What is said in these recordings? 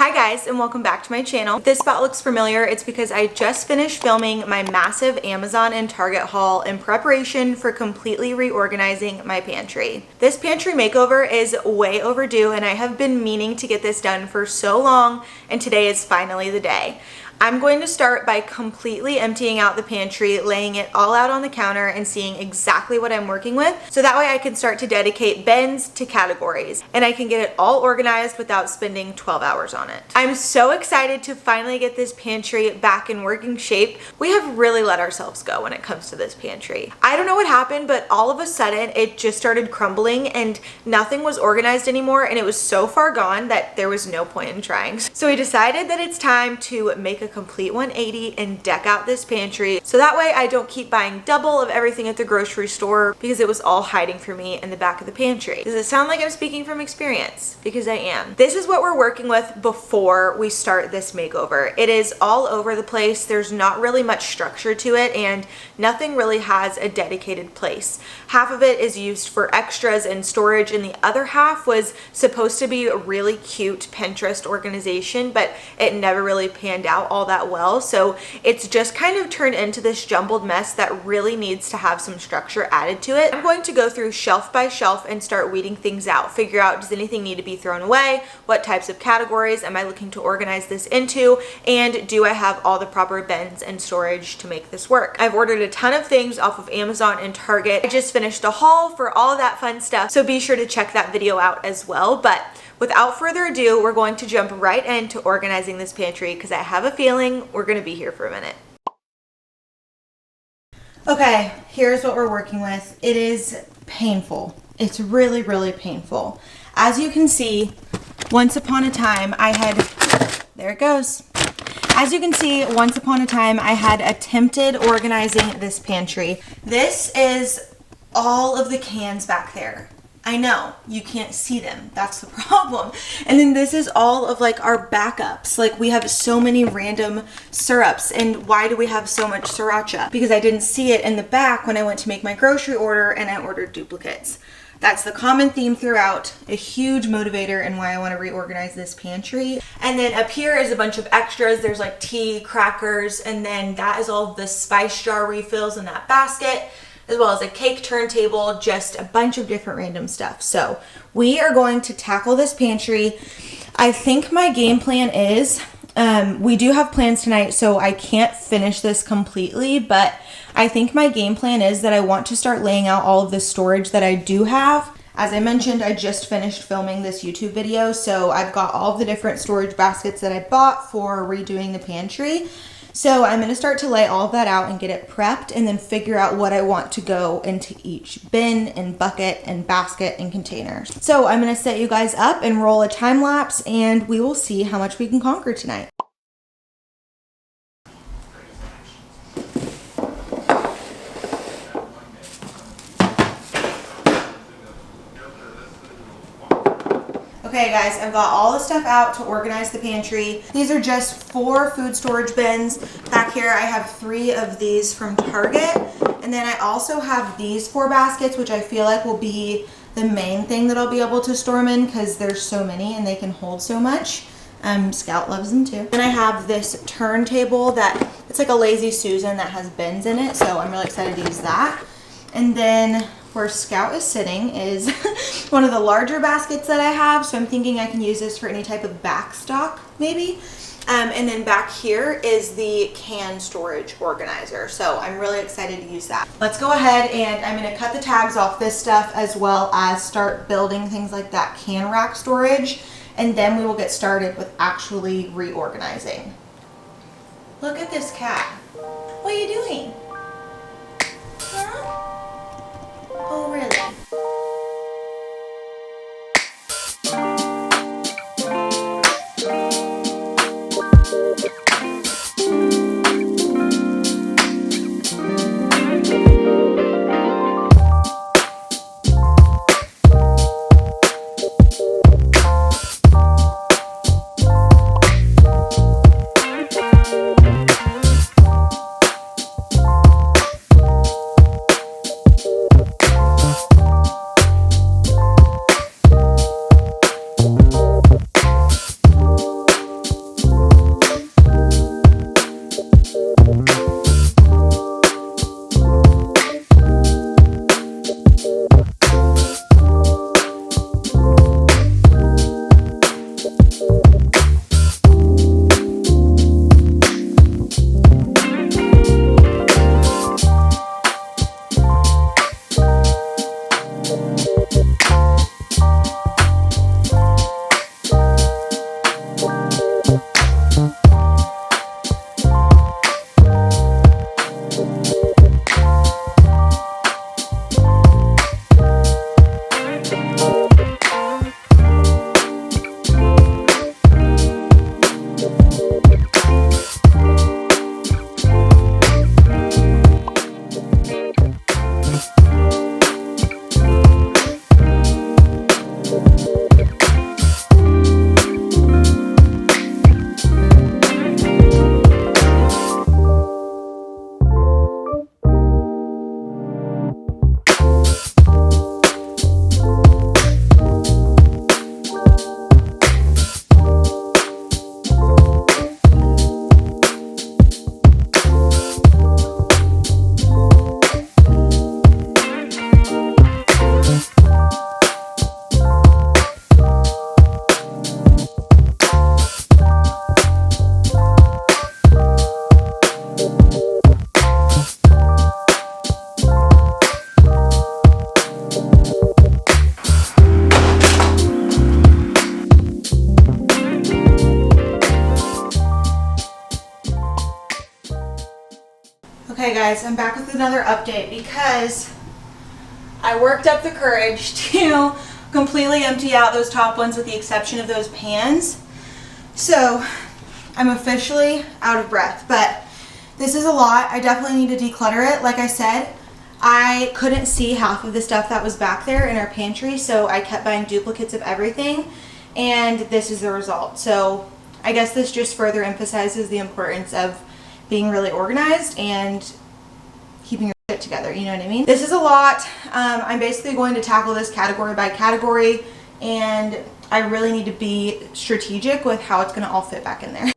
Hi guys, and welcome back to my channel. If this spot looks familiar, it's because I just finished filming my massive Amazon and Target haul in preparation for completely reorganizing my pantry. This pantry makeover is way overdue and I have been meaning to get this done for so long, and today is finally the day. I'm going to start by completely emptying out the pantry, laying it all out on the counter and seeing exactly what I'm working with, so that way I can start to dedicate bins to categories and I can get it all organized without spending 12 hours on it. I'm so excited to finally get this pantry back in working shape. We have really let ourselves go when it comes to this pantry. I don't know what happened, but all of a sudden it just started crumbling and nothing was organized anymore, and it was so far gone that there was no point in trying. So we decided that it's time to make a complete 180 and deck out this pantry, so that way I don't keep buying double of everything at the grocery store because it was all hiding for me in the back of the pantry. Does it sound like I'm speaking from experience? Because I am. This is what we're working with before we start this makeover. It is all over the place. There's not really much structure to it and nothing really has a dedicated place. Half of it is used for extras and storage, and the other half was supposed to be a really cute Pinterest organization, but it never really panned out all that well, so it's just kind of turned into this jumbled mess that really needs to have some structure added to it. I'm going to go through shelf by shelf and start weeding things out, figure out does anything need to be thrown away, what types of categories am I looking to organize this into, and do I have all the proper bins and storage to make this work. I've ordered a ton of things off of Amazon and Target. I just finished a haul for all of that fun stuff, so be sure to check that video out as well. But without further ado, we're going to jump right into organizing this pantry because I have a feeling we're going to be here for a minute. Okay, here's what we're working with. It is painful. It's really, really painful. As you can see, once upon a time I had, there it goes. As you can see, once upon a time I had attempted organizing this pantry. This is all of the cans back there. I know you can't see them, that's the problem. And then this is all of like our backups. Like we have so many random syrups, and why do we have so much sriracha? Because I didn't see it in the back when I went to make my grocery order and I ordered duplicates. That's the common theme throughout, a huge motivator in why I want to reorganize this pantry. And then up here is a bunch of extras. There's like tea, crackers, and then that is all the spice jar refills in that basket, as well as a cake turntable, just a bunch of different random stuff. So we are going to tackle this pantry. I think my game plan is, we do have plans tonight, so I can't finish this completely, but I think my game plan is that I want to start laying out all of the storage that I do have. As I mentioned, I just finished filming this YouTube video, so I've got all of the different storage baskets that I bought for redoing the pantry. So I'm going to start to lay all of that out and get it prepped, and then figure out what I want to go into each bin and bucket and basket and container. So I'm going to set you guys up and roll a time lapse, and we will see how much we can conquer tonight. Okay guys, I've got all the stuff out to organize the pantry. These are just 4 food storage bins. Back here I have 3 of these from Target. And then I also have these 4 baskets, which I feel like will be the main thing that I'll be able to store them in because there's so many and they can hold so much. Scout loves them too. And I have this turntable that, it's like a Lazy Susan that has bins in it, so I'm really excited to use that. And then where Scout is sitting is one of the larger baskets that I have, so I'm thinking I can use this for any type of back stock maybe. And then back here is the can storage organizer, so I'm really excited to use that. Let's go ahead and I'm going to cut the tags off this stuff, as well as start building things like that can rack storage, and then we will get started with actually reorganizing. Look at this cat. What are you doing? Huh? Oh, really? Okay guys, I'm back with another update because I worked up the courage to completely empty out those top ones with the exception of those pans. So I'm officially out of breath, but this is a lot. I definitely need to declutter it. Like I said, I couldn't see half of the stuff that was back there in our pantry, so I kept buying duplicates of everything, and this is the result. So I guess this just further emphasizes the importance of being really organized and keeping your shit together, you know what I mean? This is a lot. I'm basically going to tackle this category by category, and I really need to be strategic with how it's gonna all fit back in there.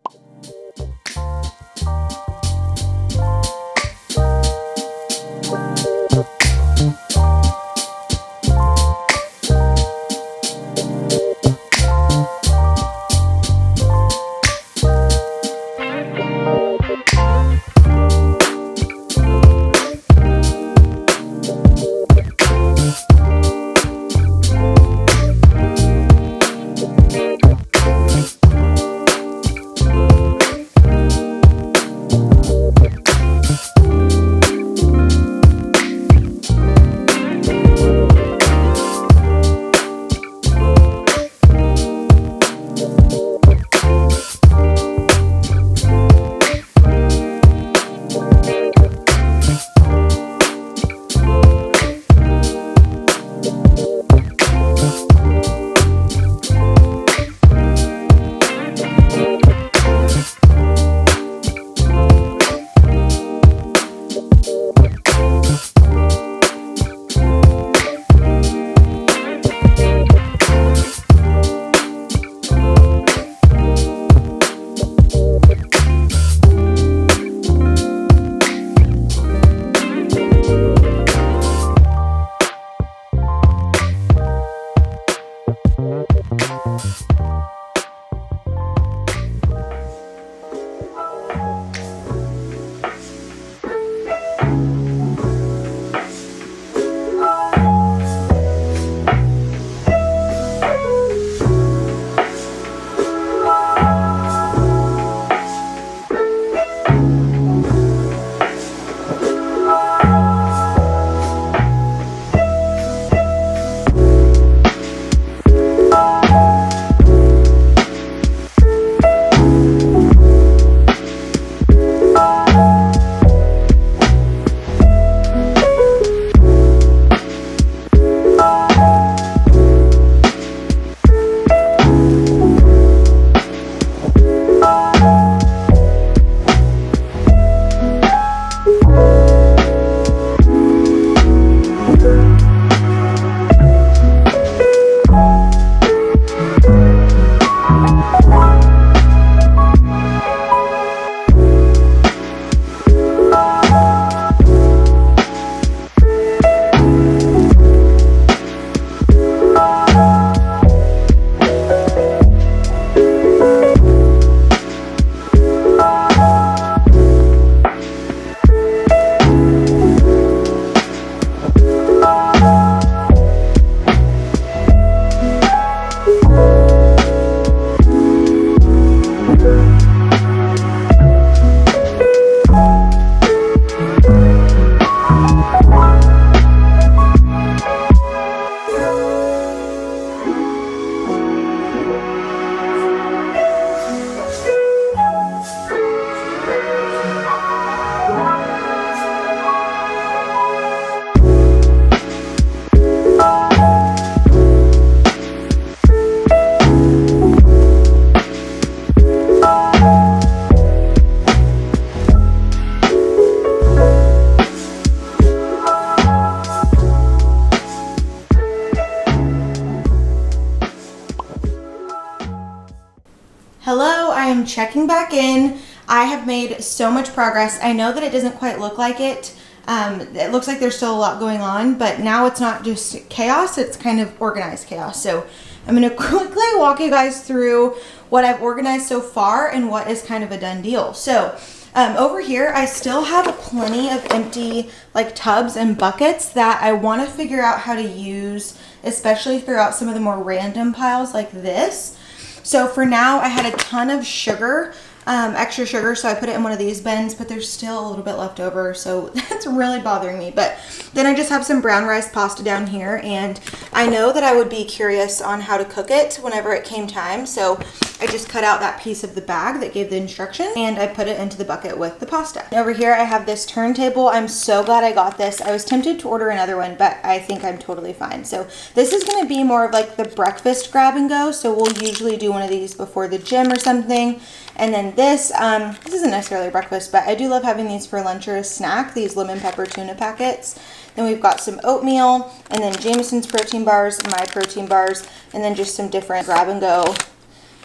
Hello, I am checking back in. I have made so much progress. I know that it doesn't quite look like it. It looks like there's still a lot going on, but now it's not just chaos, it's kind of organized chaos. So I'm gonna quickly walk you guys through what I've organized so far and what is kind of a done deal. So over here, I still have plenty of empty like tubs and buckets that I wanna figure out how to use, especially throughout some of the more random piles like this. So for now, I had a ton of sugar extra sugar, so I put it in one of these bins, but there's still a little bit left over, so that's really bothering me. But then I just have some brown rice pasta down here, and I know that I would be curious on how to cook it whenever it came time, so I just cut out that piece of the bag that gave the instruction, and I put it into the bucket with the pasta. Over here I have this turntable. I'm so glad I got this. I was tempted to order another one, but I think I'm totally fine. So this is going to be more of like the breakfast grab and go, so we'll usually do one of these before the gym or something. And then this isn't necessarily breakfast, but I do love having these for lunch or a snack, these lemon pepper tuna packets. Then we've got some oatmeal, and then Jameson's protein bars, my protein bars, and then just some different grab and go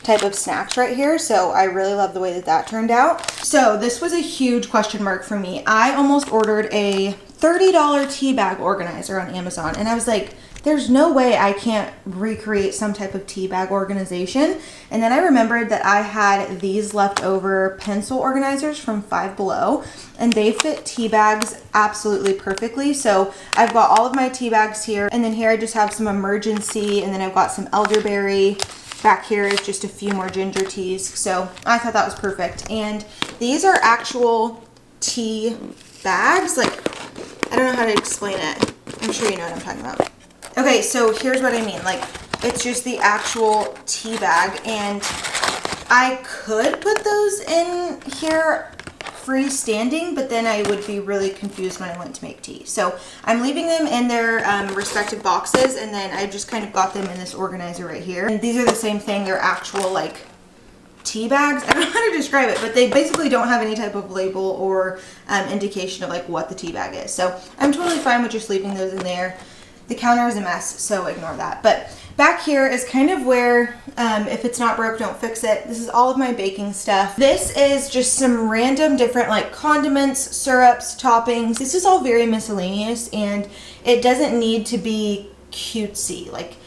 type of snacks right here. So I really love the way that that turned out. So this was a huge question mark for me. I almost ordered a $30 tea bag organizer on Amazon, and I was like, there's no way I can't recreate some type of tea bag organization. And then I remembered that I had these leftover pencil organizers from Five Below, and they fit tea bags absolutely perfectly. So I've got all of my tea bags here, and then here I just have some emergency, and then I've got some elderberry. Back here is just a few more ginger teas. So I thought that was perfect. And these are actual tea bags. Like, I don't know how to explain it. I'm sure you know what I'm talking about. Okay, so here's what I mean. Like, it's just the actual tea bag, and I could put those in here freestanding, but then I would be really confused when I went to make tea. So I'm leaving them in their respective boxes, and then I just kind of got them in this organizer right here. And these are the same thing. They're actual like tea bags. I don't know how to describe it, but they basically don't have any type of label or indication of like what the tea bag is. So I'm totally fine with just leaving those in there. The counter is a mess, so ignore that. But back here is kind of where, if it's not broke, don't fix it. This is all of my baking stuff. This is just some random different like condiments, syrups, toppings. This is all very miscellaneous, and it doesn't need to be cutesy. Like,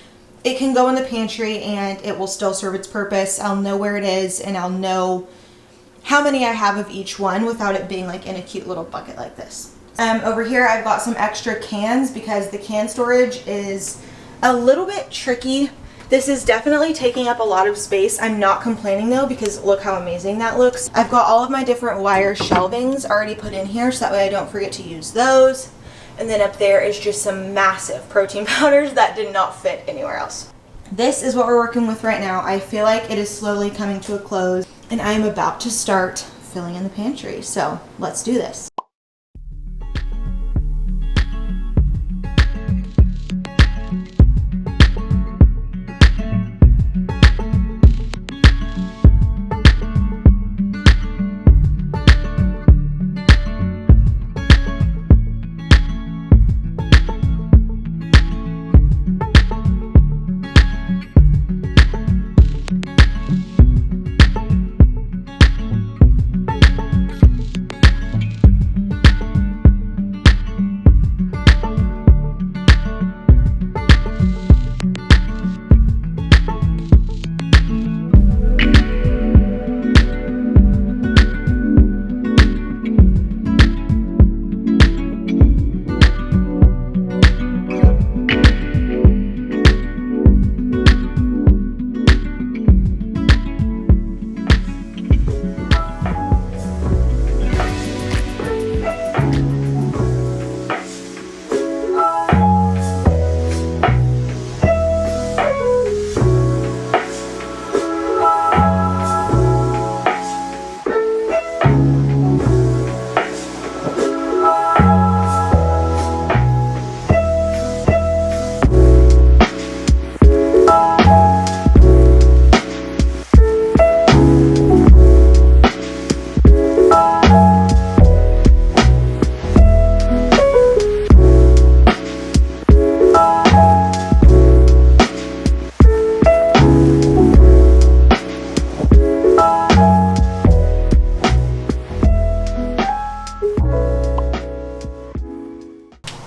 it can go in the pantry and it will still serve its purpose. I'll know where it is, and I'll know how many I have of each one without it being like in a cute little bucket like this. Over here I've got some extra cans because the can storage is a little bit tricky. This is definitely taking up a lot of space. I'm not complaining though, because look how amazing that looks. I've got all of my different wire shelvings already put in here, so that way I don't forget to use those. And then up there is just some massive protein powders that did not fit anywhere else. This is what we're working with right now. I feel like it is slowly coming to a close, and I am about to start filling in the pantry. So let's do this.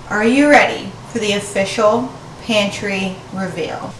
Are you ready for the official pantry reveal?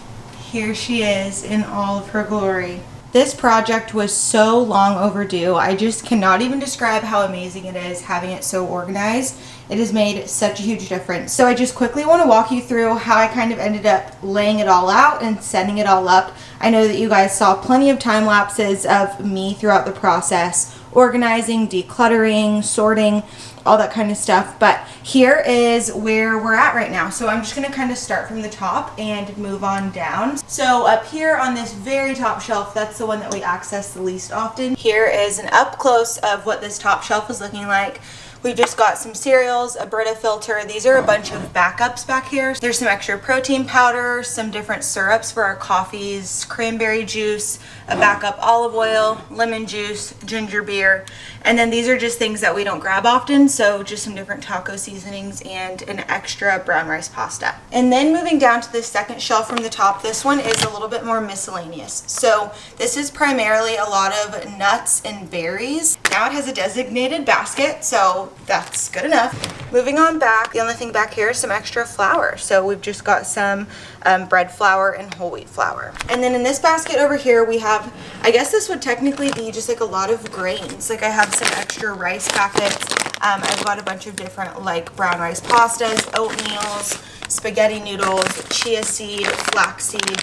Here she is in all of her glory. This project was so long overdue. I just cannot even describe how amazing it is having it so organized. It has made such a huge difference. So I just quickly want to walk you through how I kind of ended up laying it all out and setting it all up. I know that you guys saw plenty of time lapses of me throughout the process, organizing, decluttering, sorting, all that kind of stuff. But here is where we're at right now. So I'm just gonna kind of start from the top and move on down. So up here on this very top shelf, that's the one that we access the least often. Here is an up close of what this top shelf is looking like. We've just got some cereals, a Brita filter. These are a bunch of backups back here. There's some extra protein powder, some different syrups for our coffees, cranberry juice, a backup olive oil, lemon juice, ginger beer. And then these are just things that we don't grab often, so just some different taco seasonings and an extra brown rice pasta. And then moving down to the second shelf from the top, this one is a little bit more miscellaneous. So this is primarily a lot of nuts and berries. Now it has a designated basket, so that's good enough. Moving on back, the only thing back here is some extra flour. So we've just got some bread flour and whole wheat flour. And then in this basket over here, we have, I guess this would technically be just like a lot of grains. Like I have some extra rice packets. I've got a bunch of different like brown rice pastas, oatmeals, spaghetti noodles, chia seed, flaxseed.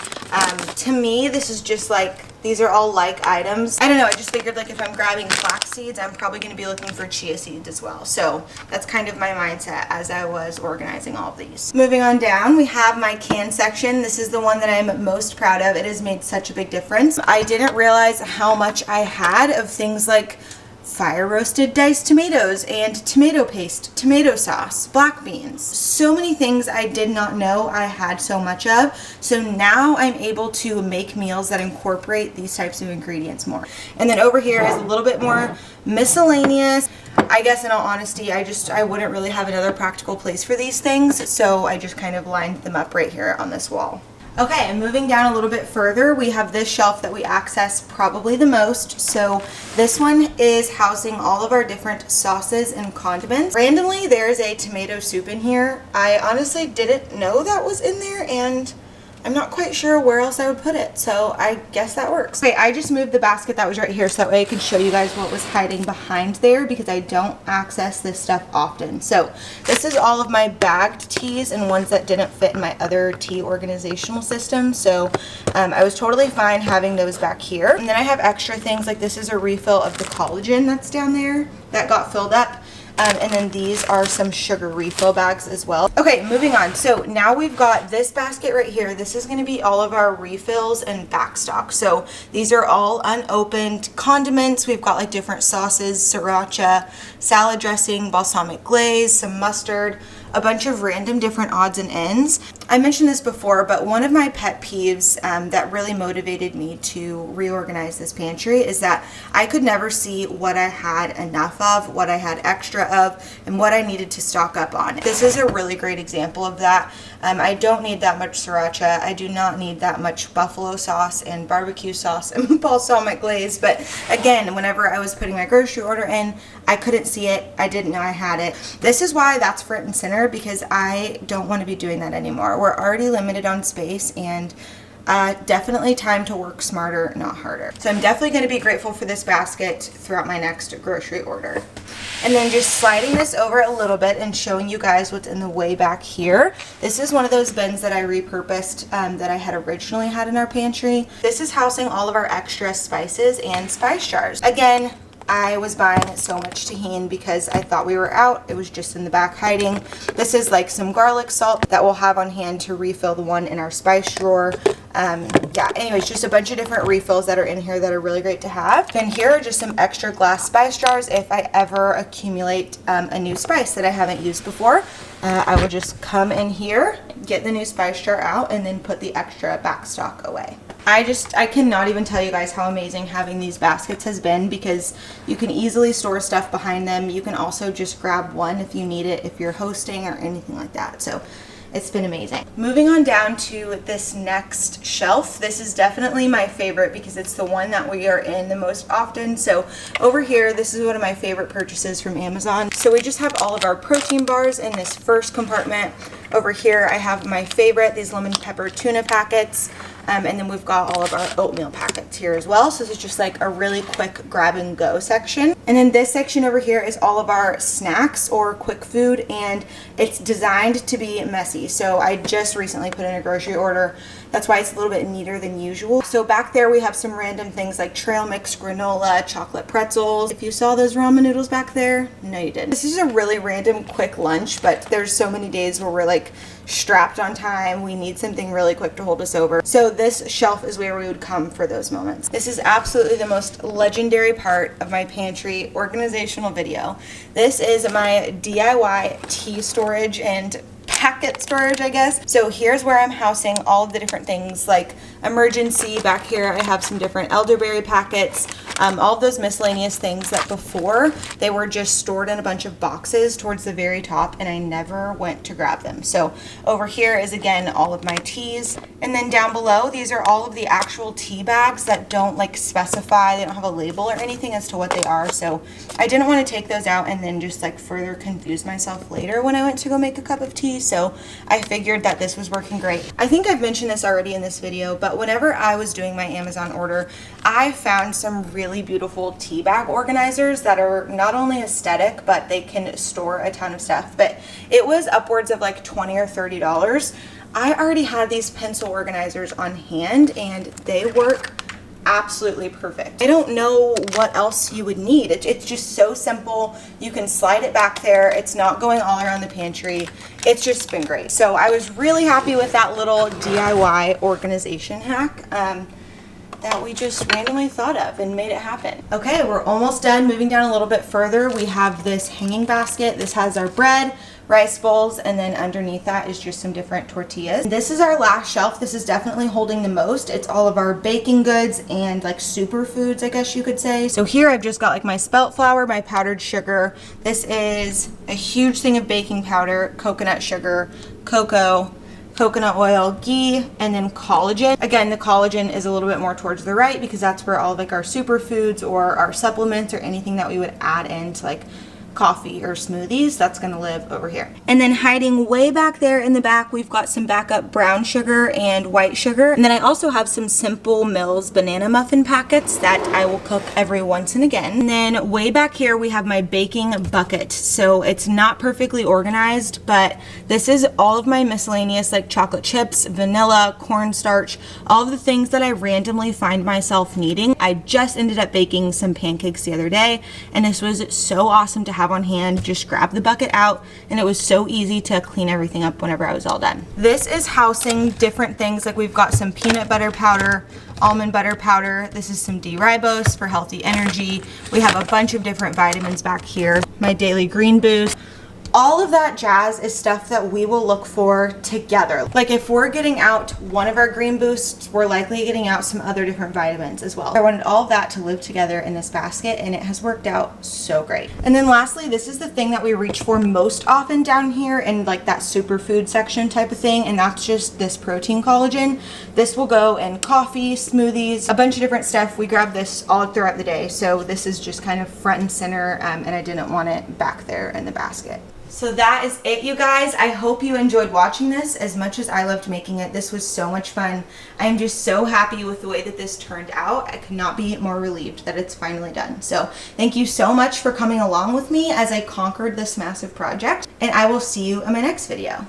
To me, this is just like, these are all like items. I don't know, I just figured like if I'm grabbing flax seeds, I'm probably gonna be looking for chia seeds as well. So that's kind of my mindset as I was organizing all of these. Moving on down, we have my can section. This is the one that I'm most proud of. It has made such a big difference. I didn't realize how much I had of things like fire roasted diced tomatoes and tomato paste, tomato sauce, black beans. So many things I did not know I had so much of. So now I'm able to make meals that incorporate these types of ingredients more. And then over here is a little bit more miscellaneous. I guess in all honesty, I wouldn't really have another practical place for these things. So I just kind of lined them up right here on this wall. Okay, and moving down a little bit further, we have this shelf that we access probably the most. So this one is housing all of our different sauces and condiments. Randomly, there's a tomato soup in here. I honestly didn't know that was in there, and I'm not quite sure where else I would put it, so I guess that works. Okay, I just moved the basket that was right here so that way I could show you guys what was hiding behind there because I don't access this stuff often. So this is all of my bagged teas and ones that didn't fit in my other tea organizational system. So I was totally fine having those back here. And then I have extra things like this is a refill of the collagen that's down there that got filled up. And then these are some sugar refill bags as well. Okay, moving on. So now we've got this basket right here. This is going to be all of our refills and back stock. So these are all unopened condiments. We've got like different sauces, sriracha, salad dressing, balsamic glaze, some mustard, a bunch of random different odds and ends. I mentioned this before, but one of my pet peeves that really motivated me to reorganize this pantry is that I could never see what I had enough of, what I had extra of, and what I needed to stock up on. This is a really great example of that. I don't need that much sriracha. I do not need that much buffalo sauce and barbecue sauce and balsamic glaze. But again, whenever I was putting my grocery order in, I couldn't see it. I didn't know I had it. This is why that's front and center, because I don't want to be doing that anymore. We're already limited on space, and definitely time to work smarter, not harder. So I'm definitely going to be grateful for this basket throughout my next grocery order. And then just sliding this over a little bit and showing you guys what's in the way back here. This is one of those bins that I repurposed that I had originally had in our pantry. This is housing all of our extra spices and spice jars. Again, I was buying so much tahini because I thought we were out. It was just in the back hiding. This is like some garlic salt that we'll have on hand to refill the one in our spice drawer. Yeah, anyways, just a bunch of different refills that are in here that are really great to have. Then here are just some extra glass spice jars if I ever accumulate a new spice that I haven't used before. I will just come in here, get the new spice jar out, and then put the extra back stock away. I cannot even tell you guys how amazing having these baskets has been, because you can easily store stuff behind them. You can also just grab one if you need it, if you're hosting or anything like that. So it's been amazing. Moving on down to this next shelf. This is definitely my favorite because it's the one that we are in the most often. So over here, this is one of my favorite purchases from Amazon. So we just have all of our protein bars in this first compartment. Over here, I have my favorite, these lemon pepper tuna packets. And then we've got all of our oatmeal packets here as well. So this is just like a really quick grab and go section. And then this section over here is all of our snacks or quick food, and it's designed to be messy. So I just recently put in a grocery order. That's why it's a little bit neater than usual. So back there we have some random things like trail mix granola, chocolate pretzels. If you saw those ramen noodles back there, no you didn't. This is a really random quick lunch, but there's so many days where we're like strapped on time. We need something really quick to hold us over. So this shelf is where we would come for those moments. This is absolutely the most legendary part of my pantry organizational video. This is my DIY tea storage and packet storage, I guess. So here's where I'm housing all of the different things like emergency. Back here I have some different elderberry packets, all of those miscellaneous things that before they were just stored in a bunch of boxes towards the very top and I never went to grab them. So over here is again all of my teas, and then down below these are all of the actual tea bags that don't like specify, they don't have a label or anything as to what they are. So I didn't want to take those out and then just like further confuse myself later when I went to go make a cup of tea. So I figured that this was working great. I think I've mentioned this already in this video, but whenever I was doing my Amazon order, I found some really beautiful tea bag organizers that are not only aesthetic, but they can store a ton of stuff. But it was upwards of like $20 or $30. I already had these pencil organizers on hand and they work absolutely perfect. I don't know what else you would need. It's just so simple. You can slide it back there. It's not going all around the pantry. It's just been great. So I was really happy with that little DIY organization hack that we just randomly thought of and made it happen. Okay, we're almost done. Moving down a little bit further, we have this hanging basket. This has our bread, rice bowls, and then underneath that is just some different tortillas. This is our last shelf. This is definitely holding the most. It's all of our baking goods and like superfoods, I guess you could say. So here I've just got like my spelt flour, my powdered sugar. This is a huge thing of baking powder, coconut sugar, cocoa, coconut oil, ghee, and then collagen. Again, the collagen is a little bit more towards the right because that's where all of like our superfoods or our supplements or anything that we would add into like coffee or smoothies, that's gonna live over here. And then hiding way back there in the back, we've got some backup brown sugar and white sugar. And then I also have some Simple Mills banana muffin packets that I will cook every once and again. And then way back here, we have my baking bucket. So it's not perfectly organized, but this is all of my miscellaneous like chocolate chips, vanilla, cornstarch, all of the things that I randomly find myself needing. I just ended up baking some pancakes the other day, and this was so awesome to have on hand. Just grab the bucket out and it was so easy to clean everything up whenever I was all done. This is housing different things, like we've got some peanut butter powder, almond butter powder. This is some D-ribose for healthy energy. We have a bunch of different vitamins back here. My daily green boost. All of that jazz is stuff that we will look for together. Like if we're getting out one of our green boosts, we're likely getting out some other different vitamins as well. I wanted all of that to live together in this basket and it has worked out so great. And then lastly, this is the thing that we reach for most often down here in like that superfood section type of thing, and that's just this protein collagen. This will go in coffee, smoothies, a bunch of different stuff. We grab this all throughout the day, so this is just kind of front and center, and I didn't want it back there in the basket. So that is it, you guys. I hope you enjoyed watching this as much as I loved making it. This was so much fun. I am just so happy with the way that this turned out. I could not be more relieved that it's finally done. So thank you so much for coming along with me as I conquered this massive project, and I will see you in my next video.